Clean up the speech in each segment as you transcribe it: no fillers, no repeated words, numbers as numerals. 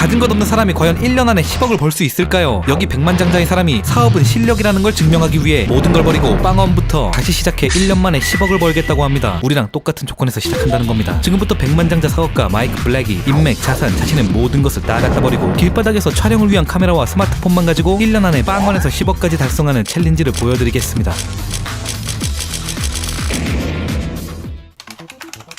받은 것 없는 사람이 과연 1년 안에 10억을 벌 수 있을까요? 여기 백만장자인 사람이 사업은 실력이라는 걸 증명하기 위해 모든 걸 버리고 빵원부터 다시 시작해 1년 만에 10억을 벌겠다고 합니다. 우리랑 똑같은 조건에서 시작한다는 겁니다. 지금부터 백만장자 사업가 마이크 블랙이 인맥, 자산, 자신의 모든 것을 다 갖다 버리고 길바닥에서 촬영을 위한 카메라와 스마트폰만 가지고 1년 안에 빵원에서 10억까지 달성하는 챌린지를 보여드리겠습니다.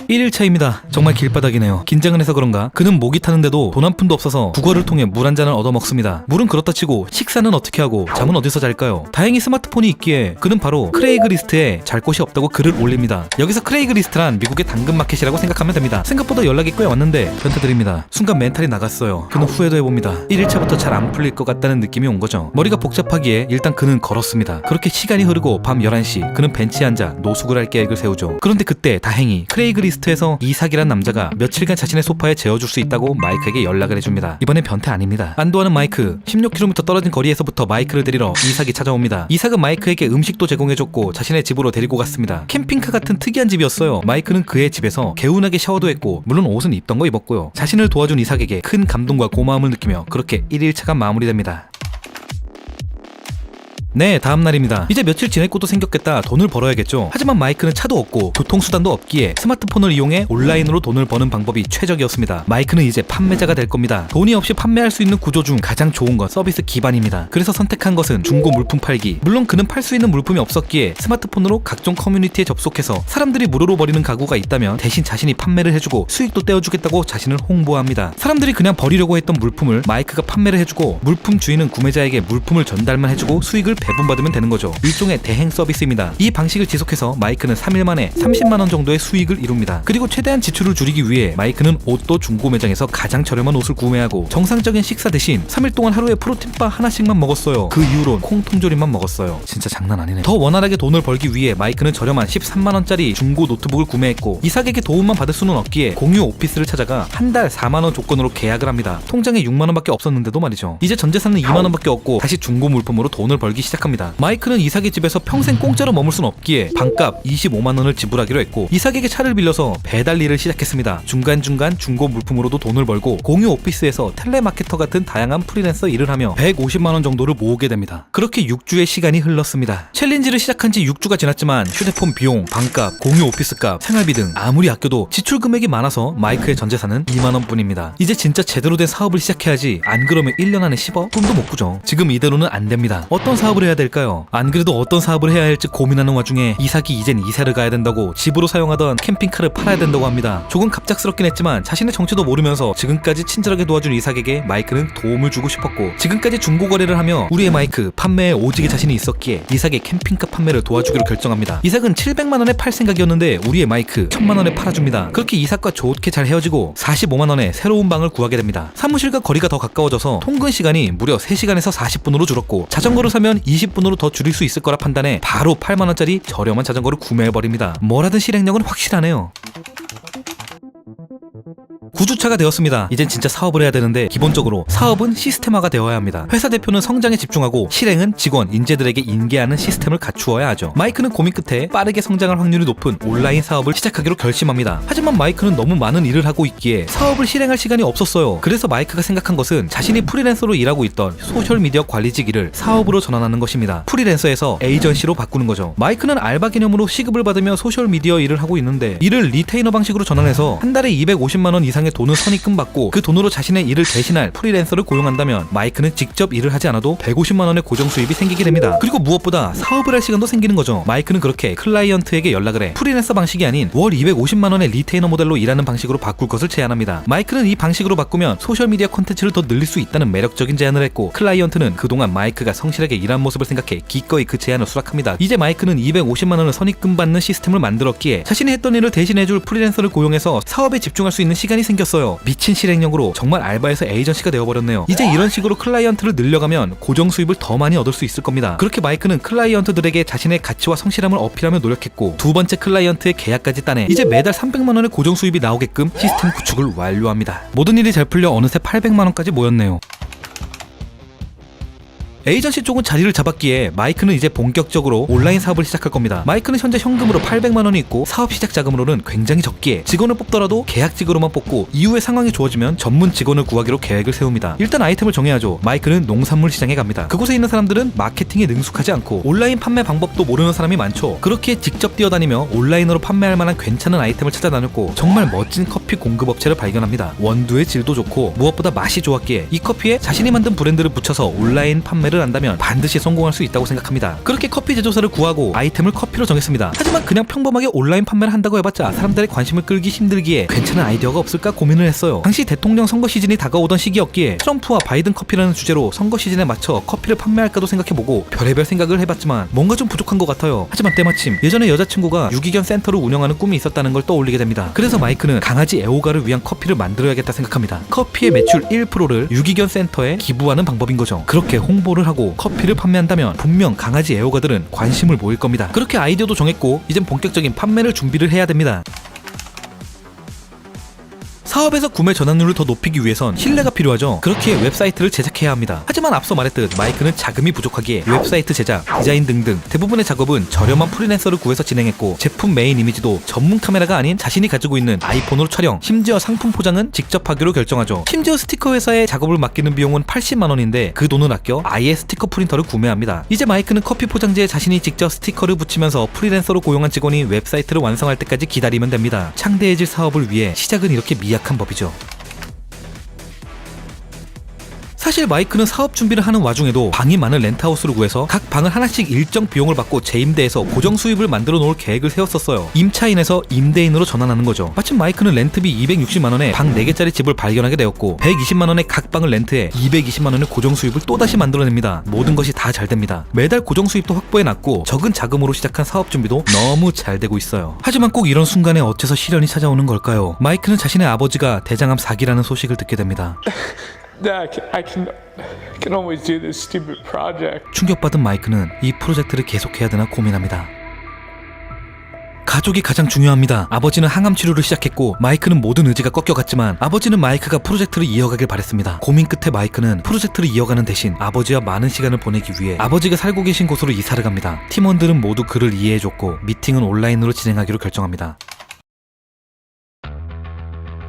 1일차입니다. 정말 길바닥이네요. 긴장을 해서 그런가 그는 목이 타는데도 돈 한 푼도 없어서 국어를 통해 물 한 잔을 얻어 먹습니다. 물은 그렇다 치고 식사는 어떻게 하고 잠은 어디서 잘까요? 다행히 스마트폰이 있기에 그는 바로 크레이그리스트에 잘 곳이 없다고 글을 올립니다. 여기서 크레이그리스트란 미국의 당근마켓이라고 생각하면 됩니다. 생각보다 연락이 꽤 왔는데 변태드립니다. 순간 멘탈이 나갔어요. 그는 후회도 해봅니다. 1일차부터 잘 안 풀릴 것 같다는 느낌이 온 거죠. 머리가 복잡하기에 일단 그는 걸었습니다. 그렇게 시간이 흐르고 밤 11시 그는 벤치에 앉아 노숙을 할 계획을 세우죠. 그런데 그때 다행히 크레이그리스트에서 이삭이란 남자가 며칠간 자신의 소파에 재워줄 수 있다고 마이크에게 연락을 해줍니다. 이번엔 변태 아닙니다. 안도하는 마이크. 16km 떨어진 거리에서부터 마이크를 데리러 이삭이 찾아옵니다. 이삭은 마이크에게 음식도 제공해줬고 자신의 집으로 데리고 갔습니다. 캠핑카 같은 특이한 집이었어요. 마이크는 그의 집에서 개운하게 샤워도 했고 물론 옷은 입던 거 입었고요. 자신을 도와준 이삭에게 큰 감동과 고마움을 느끼며 그렇게 1일차가 마무리됩니다. 네, 다음날입니다. 이제 며칠 지냈고도 생겼겠다. 돈을 벌어야겠죠. 하지만 마이크는 차도 없고 교통수단도 없기에 스마트폰을 이용해 온라인으로 돈을 버는 방법이 최적이었습니다. 마이크는 이제 판매자가 될 겁니다. 돈이 없이 판매할 수 있는 구조 중 가장 좋은 건 서비스 기반입니다. 그래서 선택한 것은 중고 물품 팔기. 물론 그는 팔 수 있는 물품이 없었기에 스마트폰으로 각종 커뮤니티에 접속해서 사람들이 무료로 버리는 가구가 있다면 대신 자신이 판매를 해주고 수익도 떼어주겠다고 자신을 홍보합니다. 사람들이 그냥 버리려고 했던 물품을 마이크가 판매를 해주고 물품 주인은 구매자에게 물품을 전달만 해주고 수익을 배분받으면 되는 거죠. 일종의 대행 서비스입니다. 이 방식을 지속해서 마이크는 3일 만에 30만원 정도의 수익을 이룹니다. 그리고 최대한 지출을 줄이기 위해 마이크는 옷도 중고 매장에서 가장 저렴한 옷을 구매하고 정상적인 식사 대신 3일 동안 하루에 프로틴바 하나씩만 먹었어요. 그 이후론 콩통조림만 먹었어요. 진짜 장난 아니네. 더 원활하게 돈을 벌기 위해 마이크는 저렴한 13만원짜리 중고 노트북을 구매했고 이삭에게 도움만 받을 수는 없기에 공유 오피스를 찾아가 한 달 4만원 조건으로 계약을 합니다. 통장에 6만원밖에 없었는데도 말이죠. 이제 전 재산은 2만원밖에 없고 다시 중고 물품으로 돈을 벌기 시작합니다. 마이크는 이삭의 집에서 평생 공짜로 머물 순 없기에 방값 25만원을 지불하기로 했고 이삭에게 차를 빌려서 배달 일을 시작했습니다. 중간중간 중고 물품으로도 돈을 벌고 공유 오피스에서 텔레마케터 같은 다양한 프리랜서 일을 하며 150만원 정도를 모으게 됩니다. 그렇게 6주의 시간이 흘렀습니다. 챌린지를 시작한 지 6주가 지났지만 휴대폰 비용, 방값, 공유 오피스값, 생활비 등 아무리 아껴도 지출 금액이 많아서 마이크의 전 재산은 2만원 뿐입니다. 이제 진짜 제대로 된 사업을 시작해야지 안 그러면 1년 안에 10억? 꿈도 못 꾸죠. 지금 이대로는 안 됩니다. 어떤 사업을 해야 될까요? 안 그래도 어떤 사업을 해야 할지 고민하는 와중에 이삭이 이젠 이사를 가야 된다고 집으로 사용하던 캠핑카를 팔아야 된다고 합니다. 조금 갑작스럽긴 했지만 자신의 정체도 모르면서 지금까지 친절하게 도와준 이삭에게 마이크는 도움을 주고 싶었고 지금까지 중고 거래를 하며 우리의 마이크 판매에 오직에 자신이 있었기에 이삭의 캠핑카 판매를 도와주기로 결정합니다. 이삭은 700만원에 팔 생각이었는데 우리의 마이크 1000만원에 팔아줍니다. 그렇게 이삭과 좋게 잘 헤어지고 45만원에 새로운 방을 구하게 됩니다. 사무실과 거리가 더 가까워져서 통근 시간이 무려 3시간에서 40분으로 줄었고 자전거를 사면 20분으로 더 줄일 수 있을 거라 판단해 바로 8만원짜리 저렴한 자전거를 구매해버립니다. 뭐라든 실행력은 확실하네요. 9주차가 되었습니다. 이젠 진짜 사업을 해야 되는데 기본적으로 사업은 시스템화가 되어야 합니다. 회사 대표는 성장에 집중하고 실행은 직원, 인재들에게 인계하는 시스템을 갖추어야 하죠. 마이크는 고민 끝에 빠르게 성장할 확률이 높은 온라인 사업을 시작하기로 결심합니다. 하지만 마이크는 너무 많은 일을 하고 있기에 사업을 실행할 시간이 없었어요. 그래서 마이크가 생각한 것은 자신이 프리랜서로 일하고 있던 소셜미디어 관리직 일을 사업으로 전환하는 것입니다. 프리랜서에서 에이전시로 바꾸는 거죠. 마이크는 알바 개념으로 시급을 받으며 소셜미디어 일을 하고 있는데 이를 리테이너 방식으로 전환해서 한 달에 250만원 이상의 돈을 선입금 받고 그 돈으로 자신의 일을 대신할 프리랜서를 고용한다면 마이크는 직접 일을 하지 않아도 150만원의 고정 수입이 생기게 됩니다. 그리고 무엇보다 사업을 할 시간도 생기는 거죠. 마이크는 그렇게 클라이언트에게 연락을 해 프리랜서 방식이 아닌 월 250만원의 리테이너 모델로 일하는 방식으로 바꿀 것을 제안합니다. 마이크는 이 방식으로 바꾸면 소셜미디어 콘텐츠를 더 늘릴 수 있다는 매력적인 제안을 했고 클라이언트는 그동안 마이크가 성실하게 일한 모습을 생각해 기꺼이 그 제안을 수락합니다. 이제 마이크는 250만원을 선입금 받는 시스템을 만들었기에 자신이 했던 일을 대신해줄 프리랜서를 고용해서 사업에 집중할 수 있는 시간이 생겼어요. 미친 실행력으로 정말 알바에서 에이전시가 되어버렸네요. 이제 이런 식으로 클라이언트를 늘려가면 고정 수입을 더 많이 얻을 수 있을 겁니다. 그렇게 마이크는 클라이언트들에게 자신의 가치와 성실함을 어필하며 노력했고 두 번째 클라이언트의 계약까지 따내 이제 매달 300만원의 고정 수입이 나오게끔 시스템 구축을 완료합니다. 모든 일이 잘 풀려 어느새 800만원까지 모였네요. 에이전시 쪽은 자리를 잡았기에 마이크는 이제 본격적으로 온라인 사업을 시작할 겁니다. 마이크는 현재 현금으로 800만 원이 있고 사업 시작 자금으로는 굉장히 적기에 직원을 뽑더라도 계약직으로만 뽑고 이후에 상황이 좋아지면 전문 직원을 구하기로 계획을 세웁니다. 일단 아이템을 정해야죠. 마이크는 농산물 시장에 갑니다. 그곳에 있는 사람들은 마케팅에 능숙하지 않고 온라인 판매 방법도 모르는 사람이 많죠. 그렇게 직접 뛰어다니며 온라인으로 판매할 만한 괜찮은 아이템을 찾아다녔고 정말 멋진 커피 공급업체를 발견합니다. 원두의 질도 좋고 무엇보다 맛이 좋았기에 이 커피에 자신이 만든 브랜드를 붙여서 온라인 판매를 한다면 반드시 성공할 수 있다고 생각합니다. 그렇게 커피 제조사를 구하고 아이템을 커피로 정했습니다. 하지만 그냥 평범하게 온라인 판매를 한다고 해봤자 사람들의 관심을 끌기 힘들기에 괜찮은 아이디어가 없을까 고민을 했어요. 당시 대통령 선거 시즌이 다가오던 시기였기에 트럼프와 바이든 커피라는 주제로 선거 시즌에 맞춰 커피를 판매할까도 생각해보고 별의별 생각을 해봤지만 뭔가 좀 부족한 것 같아요. 하지만 때마침 예전에 여자친구가 유기견 센터를 운영하는 꿈이 있었다는 걸 떠올리게 됩니다. 그래서 마이크는 강아지 애호가를 위한 커피를 만들어야겠다 생각합니다. 커피의 매출 1%를 유기견 센터에 기부하는 방법인 거죠. 그렇게 홍보를 하고 커피를 판매한다면 분명 강아지 애호가들은 관심을 모일 겁니다. 그렇게 아이디어도 정했고 이젠 본격적인 판매를 준비를 해야 됩니다. 사업에서 구매 전환율을 더 높이기 위해선 신뢰가 필요하죠. 그렇기에 웹사이트를 제작해야 합니다. 하지만 앞서 말했듯 마이크는 자금이 부족하기에 웹사이트 제작, 디자인 등등 대부분의 작업은 저렴한 프리랜서를 구해서 진행했고 제품 메인 이미지도 전문 카메라가 아닌 자신이 가지고 있는 아이폰으로 촬영, 심지어 상품 포장은 직접 하기로 결정하죠. 심지어 스티커 회사에 작업을 맡기는 비용은 80만 원인데 그 돈을 아껴 아예 스티커 프린터를 구매합니다. 이제 마이크는 커피 포장지에 자신이 직접 스티커를 붙이면서 프리랜서로 고용한 직원이 웹사이트를 완성할 때까지 기다리면 됩니다. 창대해질 사업을 위해 시작은 이렇게 미약한 법이죠. 사실 마이크는 사업 준비를 하는 와중에도 방이 많은 렌트하우스를 구해서 각 방을 하나씩 일정 비용을 받고 재임대해서 고정 수입을 만들어 놓을 계획을 세웠었어요. 임차인에서 임대인으로 전환하는 거죠. 마침 마이크는 렌트비 260만 원에 방 4개짜리 집을 발견하게 되었고 120만 원에 각 방을 렌트해 220만 원의 고정 수입을 또다시 만들어냅니다. 모든 것이 다 잘 됩니다. 매달 고정 수입도 확보해놨고 적은 자금으로 시작한 사업 준비도 너무 잘 되고 있어요. 하지만 꼭 이런 순간에 어째서 시련이 찾아오는 걸까요? 마이크는 자신의 아버지가 대장암 4기라는 소식을 듣게 됩니다. I can always do this stupid project. 충격받은 마이크는 이 프로젝트를 계속해야 되나 고민합니다. 가족이 가장 중요합니다. 아버지는 항암 치료를 시작했고 마이크는 모든 의지가 꺾여갔지만 아버지는 마이크가 프로젝트를 이어가길 바랬습니다. 고민 끝에 마이크는 프로젝트를 이어가는 대신 아버지와 많은 시간을 보내기 위해 아버지가 살고 계신 곳으로 이사를 갑니다. 팀원들은 모두 그를 이해해줬고 미팅은 온라인으로 진행하기로 결정합니다.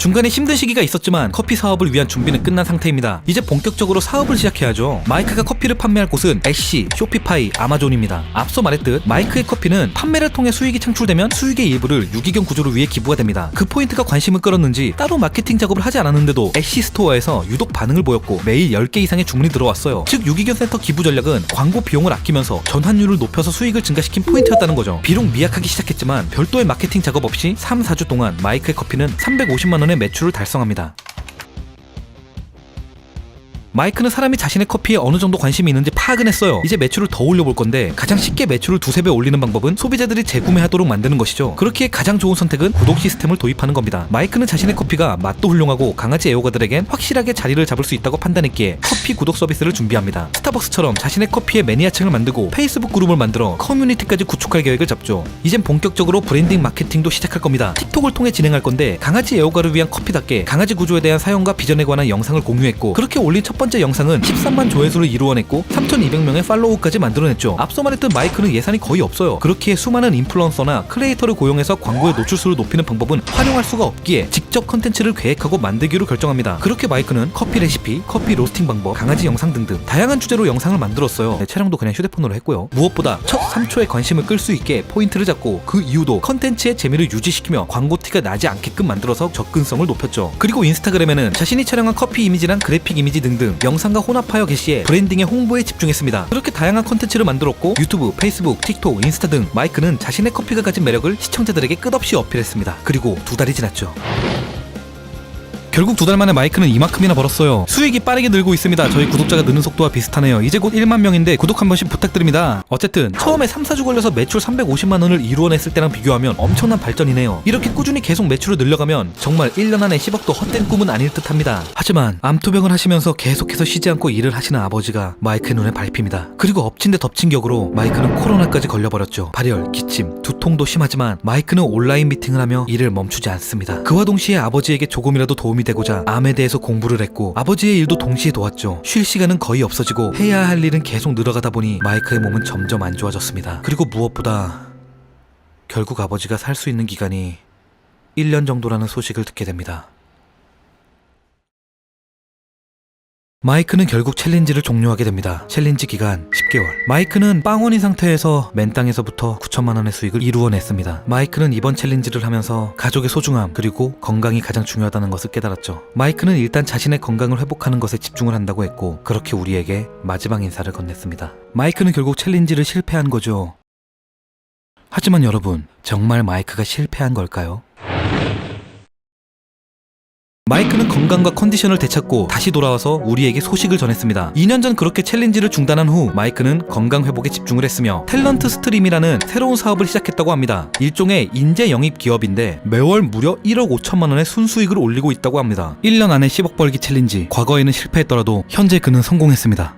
중간에 힘든 시기가 있었지만 커피 사업을 위한 준비는 끝난 상태입니다. 이제 본격적으로 사업을 시작해야죠. 마이크가 커피를 판매할 곳은 애쉬, 쇼피파이, 아마존입니다. 앞서 말했듯 마이크의 커피는 판매를 통해 수익이 창출되면 수익의 일부를 유기견 구조를 위해 기부가 됩니다. 그 포인트가 관심을 끌었는지 따로 마케팅 작업을 하지 않았는데도 애쉬 스토어에서 유독 반응을 보였고 매일 10개 이상의 주문이 들어왔어요. 즉 유기견 센터 기부 전략은 광고 비용을 아끼면서 전환율을 높여서 수익을 증가시킨 포인트였다는 거죠. 비록 미약하기 시작했지만 별도의 마케팅 작업 없이 3-4주 동안 마이크의 커피는 350만 원의 매출을 달성합니다. 마이크는 사람이 자신의 커피에 어느 정도 관심이 있는지 파악은 했어요. 이제 매출을 더 올려볼 건데 가장 쉽게 매출을 2-3배 올리는 방법은 소비자들이 재구매하도록 만드는 것이죠. 그렇기에 가장 좋은 선택은 구독 시스템을 도입하는 겁니다. 마이크는 자신의 커피가 맛도 훌륭하고 강아지 애호가들에겐 확실하게 자리를 잡을 수 있다고 판단했기에 커피 구독 서비스를 준비합니다. 스타벅스처럼 자신의 커피의 매니아층을 만들고 페이스북 그룹을 만들어 커뮤니티까지 구축할 계획을 잡죠. 이젠 본격적으로 브랜딩 마케팅도 시작할 겁니다. 틱톡을 통해 진행할 건데 강아지 애호가를 위한 커피답게 강아지 구조에 대한 사용과 비전에 관한 영상을 공유했고 그렇게 올린 첫 번째 영상은 13만 조회수를 이루어냈고 3,200명의 팔로우까지 만들어냈죠. 앞서 말했던 마이크는 예산이 거의 없어요. 그렇기에 수많은 인플루언서나 크리에이터를 고용해서 광고의 노출수를 높이는 방법은 활용할 수가 없기에 직접 컨텐츠를 계획하고 만들기로 결정합니다. 그렇게 마이크는 커피 레시피, 커피 로스팅 방법, 강아지 영상 등등 다양한 주제로 영상을 만들었어요. 촬영도 그냥 휴대폰으로 했고요. 무엇보다 첫 3초의 관심을 끌 수 있게 포인트를 잡고 그 이후도 컨텐츠의 재미를 유지시키며 광고 티가 나지 않게끔 만들어서 접근성을 높였죠. 그리고 인스타그램에는 자신이 촬영한 커피 이미지랑 그래픽 이미지 등등 영상과 혼합하여 게시해 브랜딩의 홍보에 집중했습니다. 그렇게 다양한 컨텐츠를 만들었고 유튜브, 페이스북, 틱톡, 인스타 등 마이크는 자신의 커피가 가진 매력을 시청자들에게 끝없이 어필했습니다. 그리고 2달이 지났죠. 결국 2달 만에 마이크는 이만큼이나 벌었어요. 수익이 빠르게 늘고 있습니다. 저희 구독자가 느는 속도와 비슷하네요. 이제 곧 1만 명인데 구독 한 번씩 부탁드립니다. 어쨌든 처음에 3-4주 걸려서 매출 350만 원을 이루어냈을 때랑 비교하면 엄청난 발전이네요. 이렇게 꾸준히 계속 매출을 늘려가면 정말 1년 안에 10억도 헛된 꿈은 아닐 듯합니다. 하지만 암투병을 하시면서 계속해서 쉬지 않고 일을 하시는 아버지가 마이크의 눈에 밟힙니다. 그리고 엎친 데 덮친 격으로 마이크는 코로나까지 걸려버렸죠. 발열, 기침, 두통 고통도 심하지만 마이크는 온라인 미팅을 하며 일을 멈추지 않습니다. 그와 동시에 아버지에게 조금이라도 도움이 되고자 암에 대해서 공부를 했고 아버지의 일도 동시에 도왔죠. 쉴 시간은 거의 없어지고 해야 할 일은 계속 늘어가다 보니 마이크의 몸은 점점 안 좋아졌습니다. 그리고 무엇보다 결국 아버지가 살 수 있는 기간이 1년 정도라는 소식을 듣게 됩니다. 마이크는 결국 챌린지를 종료하게 됩니다. 챌린지 기간 10개월. 마이크는 빵원인 상태에서 맨 땅에서부터 9천만 원의 수익을 이루어냈습니다. 마이크는 이번 챌린지를 하면서 가족의 소중함 그리고 건강이 가장 중요하다는 것을 깨달았죠. 마이크는 일단 자신의 건강을 회복하는 것에 집중을 한다고 했고 그렇게 우리에게 마지막 인사를 건넸습니다. 마이크는 결국 챌린지를 실패한 거죠. 하지만 여러분, 정말 마이크가 실패한 걸까요? 마이크는 건강과 컨디션을 되찾고 다시 돌아와서 우리에게 소식을 전했습니다. 2년 전 그렇게 챌린지를 중단한 후 마이크는 건강 회복에 집중을 했으며 탤런트 스트림이라는 새로운 사업을 시작했다고 합니다. 일종의 인재 영입 기업인데 매월 무려 1억 5천만 원의 순수익을 올리고 있다고 합니다. 1년 안에 10억 벌기 챌린지. 과거에는 실패했더라도 현재 그는 성공했습니다.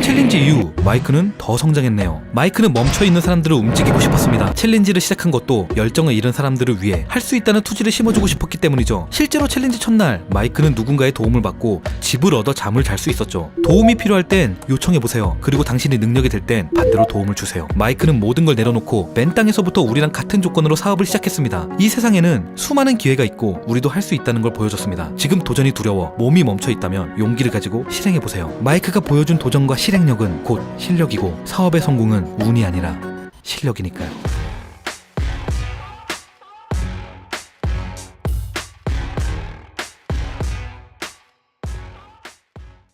챌린지 이후 마이크는 더 성장했네요. 마이크는 멈춰있는 사람들을 움직이고 싶었습니다. 챌린지를 시작한 것도 열정을 잃은 사람들을 위해 할 수 있다는 투지를 심어주고 싶었기 때문이죠. 실제로 챌린지 첫날 마이크는 누군가의 도움을 받고 집을 얻어 잠을 잘 수 있었죠. 도움이 필요할 땐 요청해보세요. 그리고 당신이 능력이 될 땐 반대로 도움을 주세요. 마이크는 모든 걸 내려놓고 맨 땅에서부터 우리랑 같은 조건으로 사업을 시작했습니다. 이 세상에는 수많은 기회가 있고 우리도 할 수 있다는 걸 보여줬습니다. 지금 도전이 두려워 몸이 멈춰있다면 용기를 가지고 실행해보세요. 마이크가 보여준 도전과 실행력은 곧 실력이고 사업의 성공은 운이 아니라 실력이니까요.